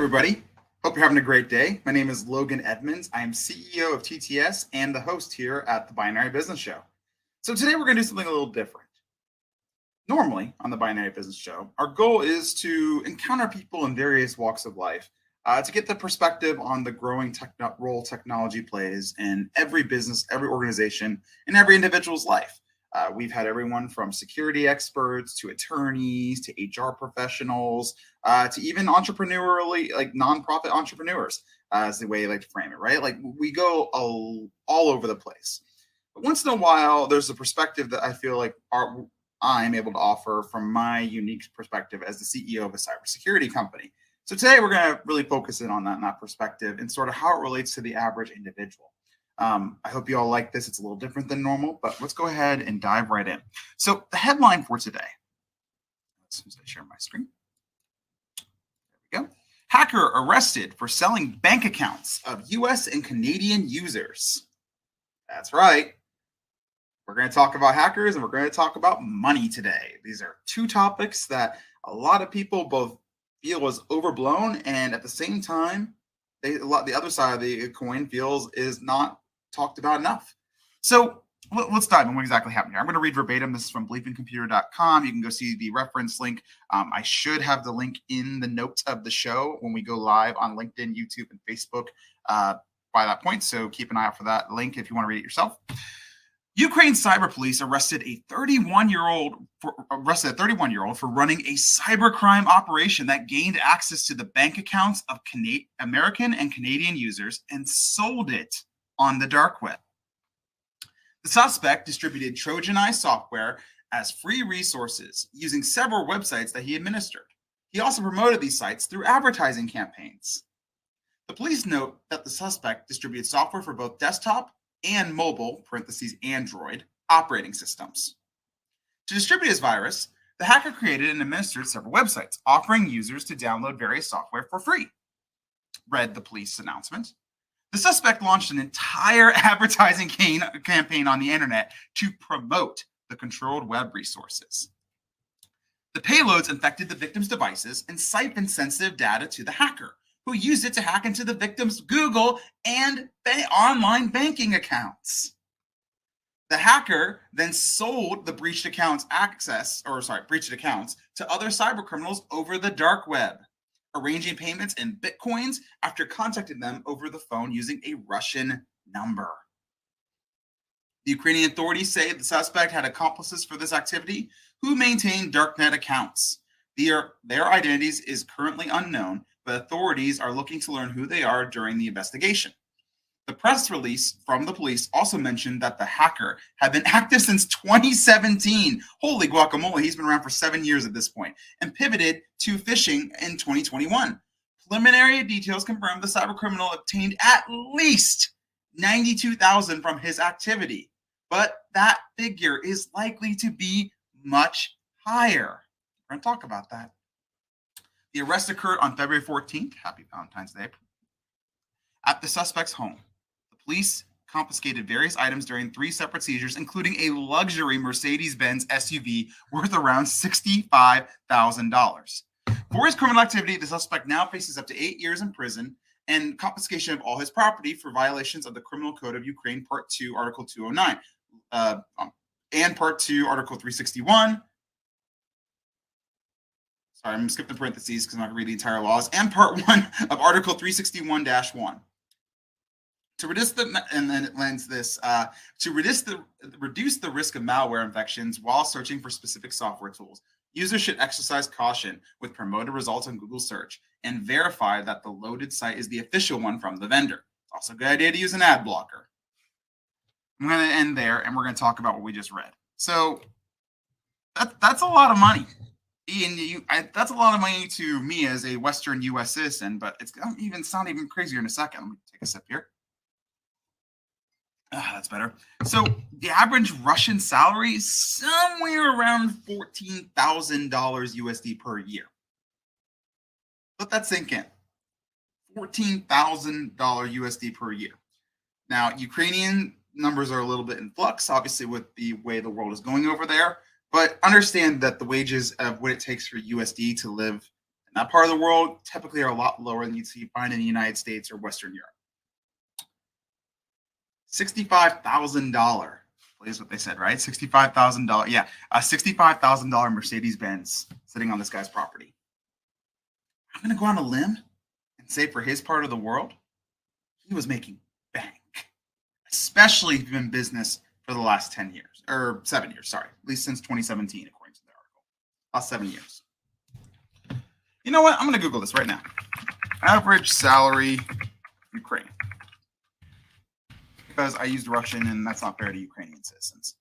everybody. Hope you're having a great day. My name is Logan Edmonds. I am CEO of TTS and the host here at the Binary Business Show. So today we're going to do something a little different. Normally on the Binary Business Show, our goal is to encounter people in various walks of life to get the perspective on the growing role technology plays in every business, every organization, and every individual's life. We've had everyone from security experts to attorneys to HR professionals to even entrepreneurially, like nonprofit entrepreneurs, is the way I like to frame it, right? Like we go all over the place. But once in a while, there's a perspective that I feel like I'm able to offer from my unique perspective as the CEO of a cybersecurity company. So today we're going to really focus in on that perspective and sort of how it relates to the average individual. I hope you all like this. It's a little different than normal, but let's go ahead and dive right in. So the headline for today, as soon as I share my screen, there we go. Hacker arrested for selling bank accounts of US and Canadian users. That's right. We're going to talk about hackers and we're going to talk about money today. These are two topics that a lot of people both feel is overblown, and at the same time, the other side of the coin feels is not talked about enough. So let's dive in what exactly happened here. I'm going to read verbatim. This is from bleepingcomputer.com. You can go see the reference link. I should have the link in the notes of the show when we go live on LinkedIn, YouTube, and Facebook by that point. So keep an eye out for that link if you want to read it yourself. Ukraine cyber police arrested a 31-year-old for running a cybercrime operation that gained access to the bank accounts of American and Canadian users and sold it on the dark web. The suspect distributed Trojanized software as free resources using several websites that he administered. He also promoted these sites through advertising campaigns. The police note that the suspect distributed software for both desktop and mobile (Android) operating systems. To distribute his virus, the hacker created and administered several websites offering users to download various software for free, read the police announcement. The suspect launched an entire advertising campaign on the internet to promote the controlled web resources. The payloads infected the victim's devices and siphoned sensitive data to the hacker, who used it to hack into the victim's Google and online banking accounts. The hacker then sold the breached accounts to other cybercriminals over the dark web, arranging payments in bitcoins after contacting them over the phone using a Russian number. The Ukrainian authorities say the suspect had accomplices for this activity who maintained darknet accounts. Their identities is currently unknown, but authorities are looking to learn who they are during the investigation. The press release from the police also mentioned that the hacker had been active since 2017. Holy guacamole, he's been around for 7 years at this point, and pivoted to phishing in 2021. Preliminary details confirm the cybercriminal obtained at least $92,000 from his activity, but that figure is likely to be much higher. We're going to talk about that. The arrest occurred on February 14th, happy Valentine's Day, at the suspect's home. The police confiscated various items during 3 separate seizures, including a luxury Mercedes-Benz SUV worth around $65,000. For his criminal activity, the suspect now faces up to 8 years in prison and confiscation of all his property for violations of the Criminal Code of Ukraine, Part 2, Article 209, and Part 2, Article 361. Sorry, I'm going to skip the parentheses because I'm not going to read the entire laws. And Part 1 of Article 361-1. To reduce the reduce the risk of malware infections while searching for specific software tools, users should exercise caution with promoted results on Google search and verify that the loaded site is the official one from the vendor. It's also a good idea to use an ad blocker. I'm going to end there, and we're going to talk about what we just read. So that's a lot of money. That's a lot of money to me as a Western U.S. citizen, but it's going to even sound even crazier in a second. Let me take a sip here. That's better. So the average Russian salary is somewhere around $14,000 USD per year. Let that sink in. $14,000 USD per year. Now, Ukrainian numbers are a little bit in flux, obviously, with the way the world is going over there. But understand that the wages of what it takes for USD to live That part of the world typically are a lot lower than you'd find in the United States or Western Europe. $65,000 is what they said, right? $65,000. Yeah, a $65,000 Mercedes-Benz sitting on this guy's property. I'm going to go on a limb and say for his part of the world, he was making bank, especially if you've been in business for the last 10 years, or 7 years, sorry, at least since 2017, according to the article. Last 7 years. You know what? I'm going to Google this right now. Average salary, Ukraine. Because I used Russian and that's not fair to Ukrainian citizens.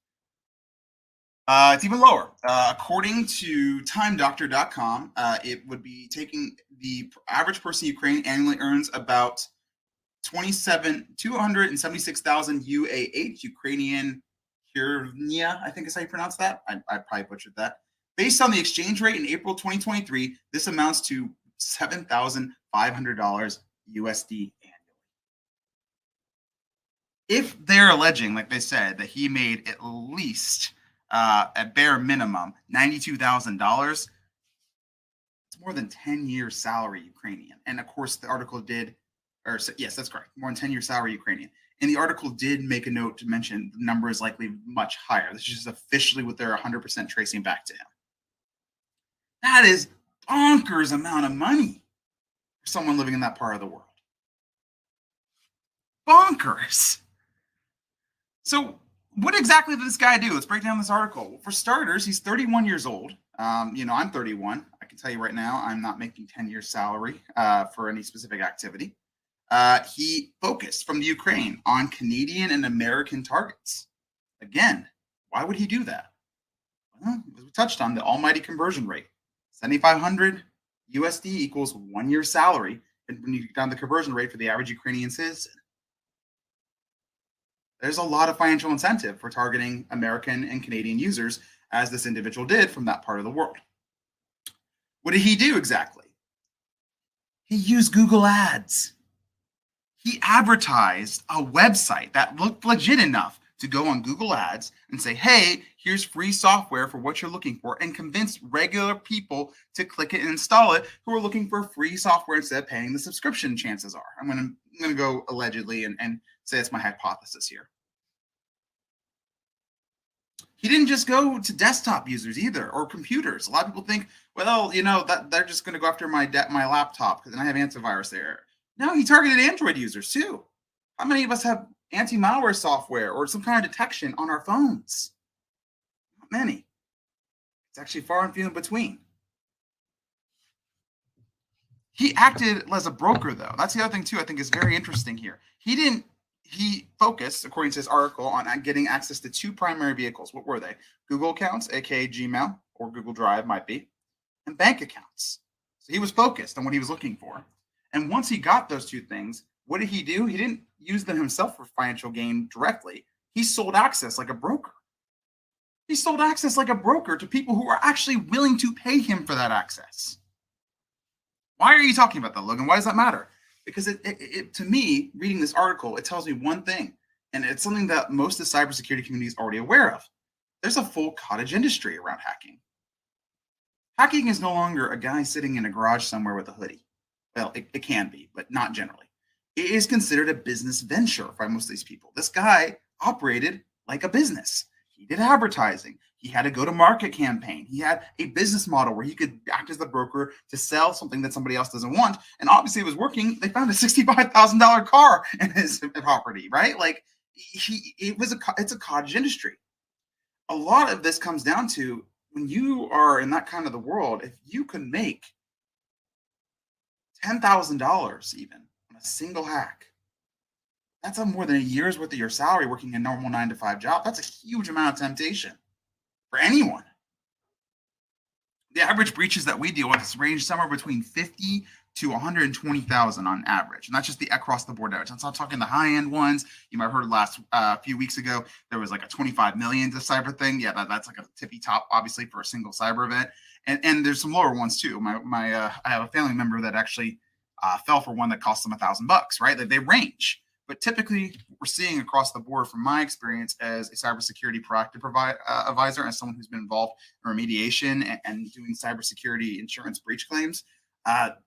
It's even lower. According to timedoctor.com, it would be taking the average person in Ukraine annually earns about 276,000 UAH, Ukrainian hryvnia, I think is how you pronounce that. I probably butchered that. Based on the exchange rate in April 2023, this amounts to $7,500 USD annually. If they're alleging, like they said, that he made at least at bare minimum $92,000, it's more than 10 years salary Ukrainian. And of course, the article did, or yes, that's correct, more than 10 years salary Ukrainian. And the article did make a note to mention the number is likely much higher. This is just officially what they're 100% tracing back to him. That is bonkers amount of money for someone living in that part of the world. Bonkers. So what exactly did this guy do? Let's break down this article. Well, for starters, he's 31 years old. I'm 31. I can tell you right now, I'm not making 10 years salary for any specific activity. He focused from the Ukraine on Canadian and American targets. Again, why would he do that? Well, as we touched on, the almighty conversion rate. 7,500 USD equals 1 year's salary. And when you get down the conversion rate for the average Ukrainian citizen, there's a lot of financial incentive for targeting American and Canadian users, as this individual did from that part of the world. What did he do exactly? He used Google Ads. He advertised a website that looked legit enough to go on Google Ads and say, hey, here's free software for what you're looking for, and convince regular people to click it and install it who are looking for free software instead of paying the subscription, chances are. I'm going to go allegedly and say it's my hypothesis here. He didn't just go to desktop users either, or computers. A lot of people think, well, that they're just going to go after my laptop because then I have antivirus there. No, he targeted Android users too. How many of us have anti-malware software or some kind of detection on our phones? Not many. It's actually far and few in between. He acted as a broker, though. That's the other thing, too, I think is very interesting here. He focused, according to this article, on getting access to two primary vehicles. What were they? Google accounts, aka Gmail, or Google Drive might be, and bank accounts. So he was focused on what he was looking for. And once he got those two things, what did he do? He didn't use them himself for financial gain directly. He sold access like a broker. He sold access like a broker to people who are actually willing to pay him for that access. Why are you talking about that, Logan? Why does that matter? Because it to me, reading this article, it tells me one thing, and it's something that most of the cybersecurity community is already aware of. There's a full cottage industry around hacking. Hacking is no longer a guy sitting in a garage somewhere with a hoodie. Well, it can be, but not generally. It is considered a business venture by most of these people. This guy operated like a business. He did advertising. He had a go-to-market campaign. He had a business model where he could act as the broker to sell something that somebody else doesn't want. And obviously it was working. They found a $65,000 car in his property, right? Like it's a cottage industry. A lot of this comes down to when you are in that kind of the world, if you can make $10,000 even on a single hack, that's more than a year's worth of your salary working a normal 9-to-5 job. That's a huge amount of temptation for anyone. The average breaches that we deal with range somewhere between 50 to 120,000 on average. And that's just the across the board average. I'm not talking the high end ones. You might have heard last few weeks ago, there was like a 25 million to cyber thing. Yeah, that's like a tippy top, obviously, for a single cyber event. And there's some lower ones too. I have a family member that actually fell for one that cost them $1,000, right? They range. But typically, we're seeing across the board, from my experience as a cybersecurity proactive advisor, as someone who's been involved in remediation and doing cybersecurity insurance breach claims,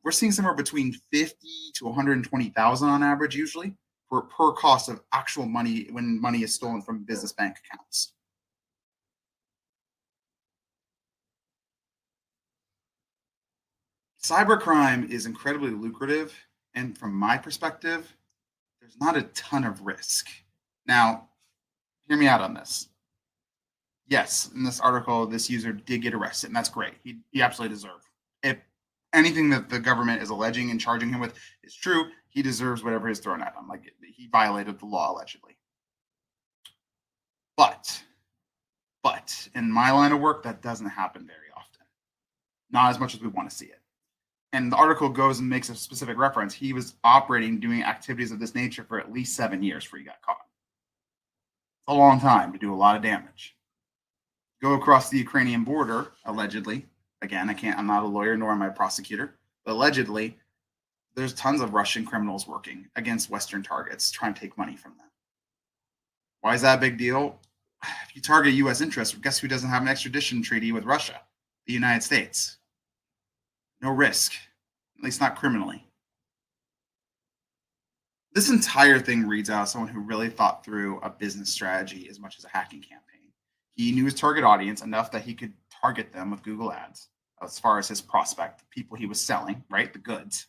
We're seeing somewhere between 50 to 120,000 on average, usually per cost of actual money when money is stolen from business bank accounts. Cybercrime is incredibly lucrative, and from my perspective, there's not a ton of risk. Now, hear me out on this. Yes, in this article, this user did get arrested, and that's great. He absolutely deserved. If anything that the government is alleging and charging him with is true, he deserves whatever is thrown at him. Like he violated the law allegedly. But in my line of work, that doesn't happen very often. Not as much as we want to see it. And the article goes and makes a specific reference. He was operating, doing activities of this nature for at least 7 years before he got caught. It's a long time to do a lot of damage. Go across the Ukrainian border, allegedly. Again, I'm not a lawyer nor am I a prosecutor, but allegedly, there's tons of Russian criminals working against Western targets, trying to take money from them. Why is that a big deal? If you target U.S. interests, guess who doesn't have an extradition treaty with Russia? The United States. No risk, at least not criminally. This entire thing reads out as someone who really thought through a business strategy as much as a hacking campaign. He knew his target audience enough that he could target them with Google Ads as far as his prospect, the people he was selling, right? The goods.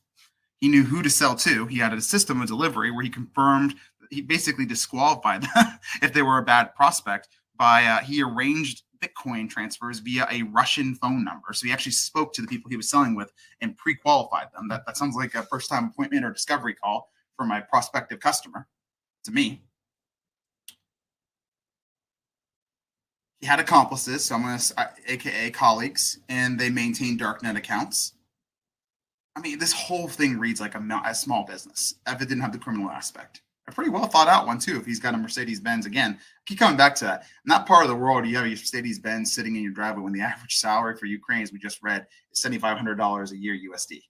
He knew who to sell to. He had a system of delivery where he confirmed, he basically disqualified them if they were a bad prospect by, he arranged Bitcoin transfers via a Russian phone number. So he actually spoke to the people he was selling with and pre-qualified them. That sounds like a first-time appointment or discovery call for my prospective customer to me. He had accomplices, so I'm going to, AKA colleagues, and they maintain darknet accounts. I mean, this whole thing reads like a small business if it didn't have the criminal aspect. A pretty well thought out one, too, if he's got a Mercedes-Benz. Again, I keep coming back to that. In that part of the world, you have your Mercedes-Benz sitting in your driveway when the average salary for Ukraine, as we just read, is $7,500 a year USD.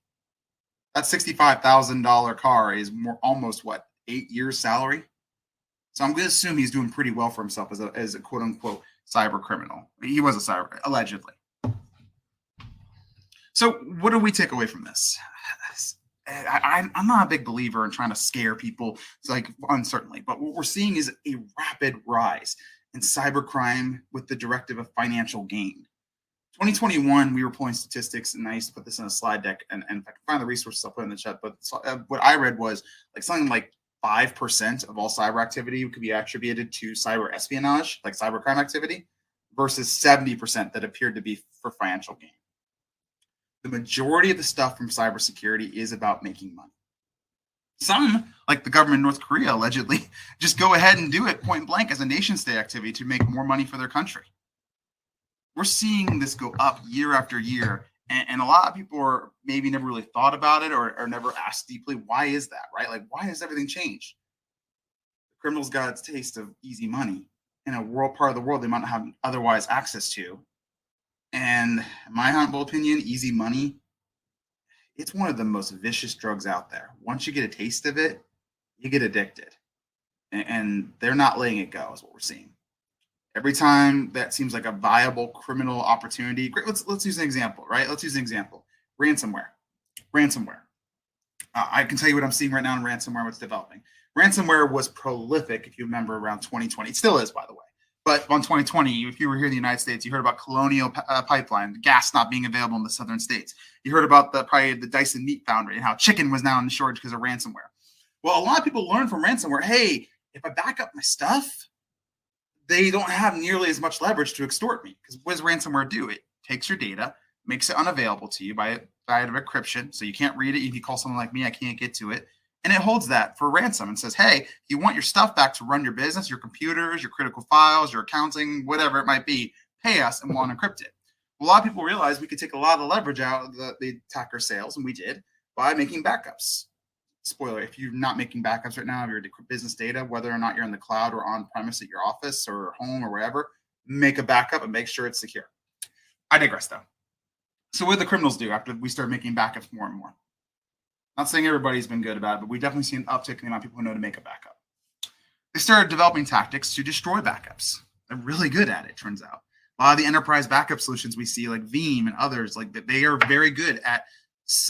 That $65,000 car is almost, 8 years salary? So I'm going to assume he's doing pretty well for himself as a quote-unquote cyber criminal. He was a cyber, allegedly. So what do we take away from this? I'm not a big believer in trying to scare people uncertainly, but what we're seeing is a rapid rise in cybercrime with the directive of financial gain. 2021, we were pulling statistics, and I used to put this in a slide deck, and if I can find the resources, I'll put it in the chat, but what I read was something like 5% of all cyber activity could be attributed to cyber espionage, like cybercrime activity, versus 70% that appeared to be for financial gain. The majority of the stuff from cybersecurity is about making money. Some, like the government in North Korea, allegedly, just go ahead and do it point blank as a nation state activity to make more money for their country. We're seeing this go up year after year. And a lot of people are maybe never really thought about it or never asked deeply, why is that, right? Like, why has everything changed? The criminals got a taste of easy money in a part of the world they might not have otherwise access to. And in my humble opinion, easy money, it's one of the most vicious drugs out there. Once you get a taste of it, you get addicted. And they're not letting it go, is what we're seeing. Every time that seems like a viable criminal opportunity, great, let's use an example, right? Let's use an example. Ransomware. I can tell you what I'm seeing right now in ransomware, what's developing. Ransomware was prolific, if you remember, around 2020. It still is, by the way. But on 2020, if you were here in the United States, you heard about Colonial Pipeline, gas not being available in the southern states. You heard about probably the Dyson Meat Foundry and how chicken was now in shortage because of ransomware. Well, a lot of people learned from ransomware, hey, if I back up my stuff, they don't have nearly as much leverage to extort me. Because what does ransomware do? It takes your data, makes it unavailable to you by encryption, so you can't read it. If you call someone like me, I can't get to it. And it holds that for ransom and says, hey, you want your stuff back to run your business, your computers, your critical files, your accounting, whatever it might be, pay us and we'll unencrypt it. Well, a lot of people realize we could take a lot of the leverage out of the attacker sales, and we did, by making backups. Spoiler, if you're not making backups right now of your business data, whether or not you're in the cloud or on premise at your office or home or wherever, make a backup and make sure it's secure. I digress though. So what did the criminals do after we started making backups more and more? Not saying everybody's been good about it, but we definitely see an uptick in the amount of people who know to make a backup. They started developing tactics to destroy backups. They're really good at it, turns out. A lot of the enterprise backup solutions we see, like Veeam and others, like that, they are very good at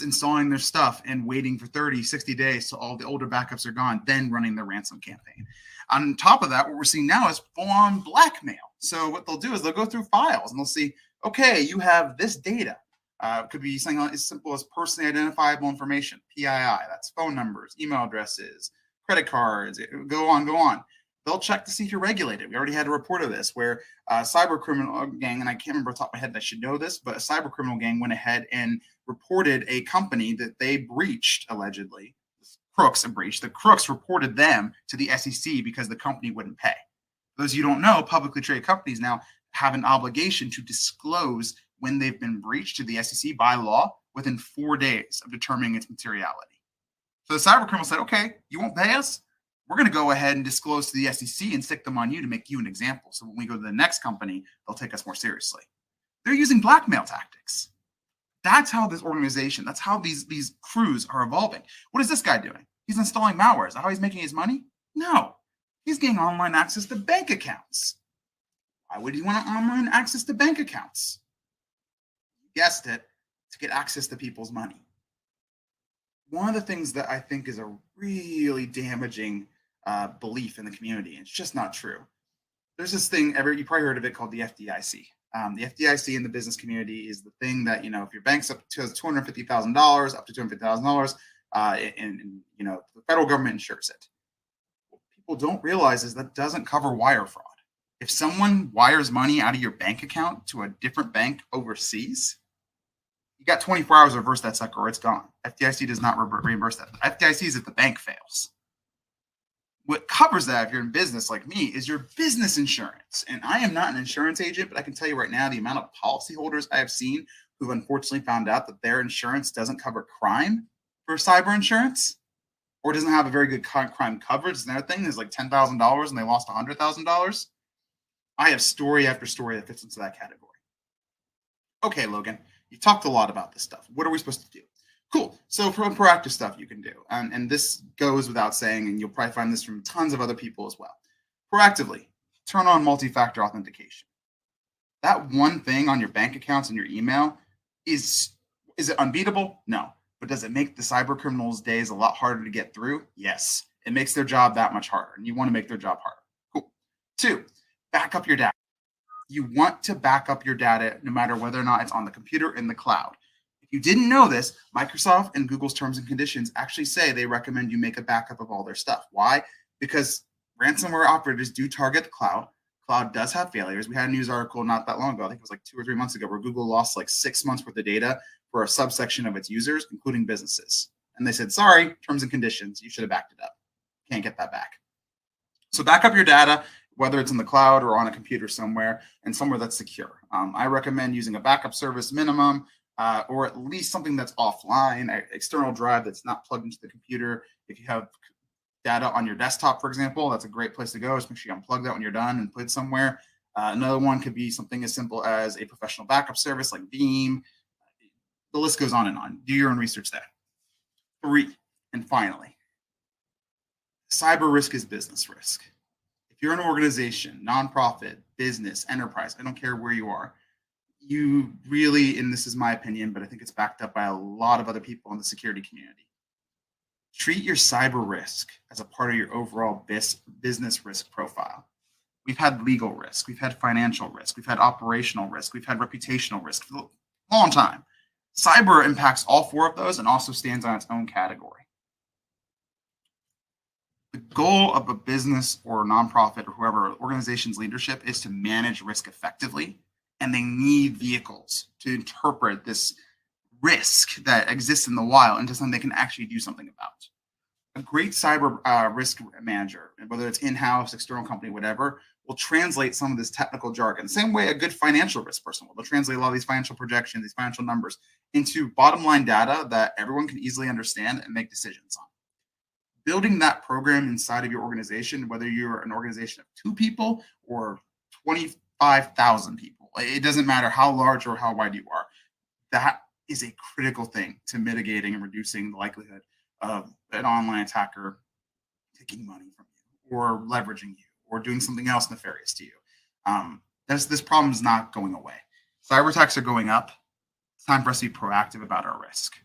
installing their stuff and waiting for 30, 60 days till all the older backups are gone, then running the ransom campaign. On top of that, what we're seeing now is full-on blackmail. So what they'll do is they'll go through files and they'll see, okay, you have this data. It could be something as simple as personally identifiable information, PII, that's phone numbers, email addresses, credit cards, go on. They'll check to see if you're regulated. We already had a report of this where a cyber criminal gang, and I can't remember off the top of my head, and I should know this, but a cyber criminal gang went ahead and reported a company that they breached, allegedly. Crooks breached. The crooks reported them to the SEC because the company wouldn't pay. For those of you who don't know, publicly traded companies now have an obligation to disclose when they've been breached to the SEC by law within 4 days of determining its materiality. So the cyber criminal said, okay, you won't pay us? We're going to go ahead and disclose to the SEC and stick them on you to make you an example. So when we go to the next company, they'll take us more seriously. They're using blackmail tactics. That's how this organization, that's how these crews are evolving. What is this guy doing? He's installing malware. Is that how he's making his money? No. He's getting online access to bank accounts. Why would he want online access to bank accounts? You guessed it, to get access to people's money. One of the things that I think is a really damaging belief in the community, and it's just not true. There's this thing, you probably heard of it, called the FDIC. The FDIC in the business community is the thing that, if your bank's up to $250,000, up to $250,000, and the federal government insures it. What people don't realize is that doesn't cover wire fraud. If someone wires money out of your bank account to a different bank overseas, you got 24 hours to reverse that sucker or it's gone. FDIC does not reimburse that. FDIC is if the bank fails. What covers that, if you're in business like me, is your business insurance. And I am not an insurance agent, but I can tell you right now, the amount of policyholders I have seen who've unfortunately found out that their insurance doesn't cover crime for cyber insurance, or doesn't have a very good crime coverage. Another thing is like $10,000 and they lost $100,000. I have story after story that fits into that category. Okay, Logan, you talked a lot about this stuff. What are we supposed to do? Cool. So for proactive stuff you can do, and this goes without saying, and you'll probably find this from tons of other people as well. Proactively, turn on multi-factor authentication. That one thing on your bank accounts and your email, is it unbeatable? No. But does it make the cyber criminals' days a lot harder to get through? Yes. It makes their job that much harder, and you want to make their job harder. Cool. 2, back up your data. You want to back up your data no matter whether or not it's on the computer or in the cloud. If you didn't know this, Microsoft and Google's terms and conditions actually say they recommend you make a backup of all their stuff. Why? Because ransomware operators do target the cloud. Cloud does have failures. We had a news article not that long ago, I think it was like 2 or 3 months ago, where Google lost like 6 months worth of data for a subsection of its users, including businesses. And they said, sorry, terms and conditions, you should have backed it up. Can't get that back. So back up your data, whether it's in the cloud or on a computer somewhere, and somewhere that's secure. I recommend using a backup service minimum, or at least something that's offline, an external drive that's not plugged into the computer. If you have data on your desktop, for example, that's a great place to go. Just make sure you unplug that when you're done and put it somewhere. Another one could be something as simple as a professional backup service like Veeam. The list goes on and on. Do your own research there. 3, and finally, cyber risk is business risk. If you're an organization, nonprofit, business, enterprise, I don't care where you are, you really, and this is my opinion, but I think it's backed up by a lot of other people in the security community, treat your cyber risk as a part of your overall business risk profile. We've had legal risk, we've had financial risk, we've had operational risk, we've had reputational risk for a long time. Cyber impacts all 4 of those and also stands on its own category. The goal of a business or a nonprofit or whoever organization's leadership is to manage risk effectively, and they need vehicles to interpret this risk that exists in the wild into something they can actually do something about. A great cyber risk manager, whether it's in-house, external company, whatever, will translate some of this technical jargon. The same way a good financial risk person will. They'll translate a lot of these financial projections, these financial numbers, into bottom line data that everyone can easily understand and make decisions on. Building that program inside of your organization, whether you're an organization of 2 people or 25,000 people, it doesn't matter how large or how wide you are. That is a critical thing to mitigating and reducing the likelihood of an online attacker taking money from you or leveraging you or doing something else nefarious to you. This problem is not going away. Cyber attacks are going up. It's time for us to be proactive about our risk.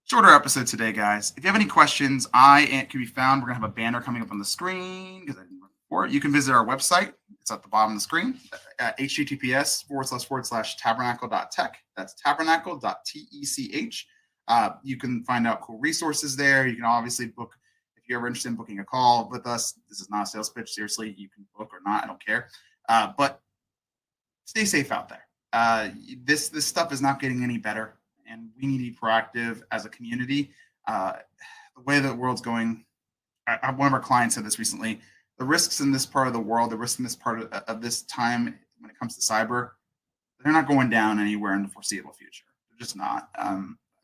Shorter episode today, guys. If you have any questions, can be found. We're going to have a banner coming up on the screen because I didn't before. You can visit our website. It's at the bottom of the screen at https://tabernacle.tech. That's tabernacle.tech. You can find out cool resources there. You can obviously book, if you're ever interested in booking a call with us. This is not a sales pitch. Seriously, you can book or not. I don't care. But stay safe out there. This stuff is not getting any better, and we need to be proactive as a community. The way the world's going, one of our clients said this recently, the risks in this part of the world, the risks in this part of this time when it comes to cyber, they're not going down anywhere in the foreseeable future. They're just not.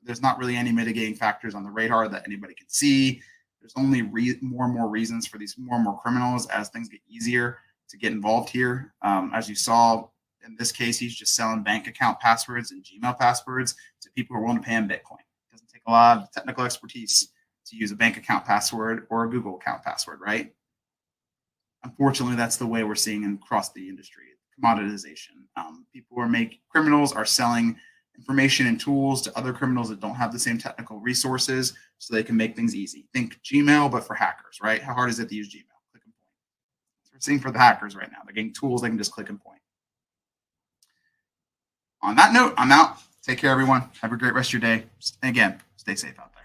There's not really any mitigating factors on the radar that anybody can see. There's only more and more reasons for these more and more criminals as things get easier to get involved here. As you saw in this case, he's just selling bank account passwords and Gmail passwords to people who are willing to pay in Bitcoin. It doesn't take a lot of technical expertise to use a bank account password or a Google account password, right? Unfortunately, that's the way we're seeing across the industry, commoditization. Criminals are selling information and tools to other criminals that don't have the same technical resources so they can make things easy. Think Gmail, but for hackers, right? How hard is it to use Gmail? Click and point. So we're seeing for the hackers right now. They're getting tools they can just click and point. On that note, I'm out. Take care, everyone. Have a great rest of your day. And again, stay safe out there.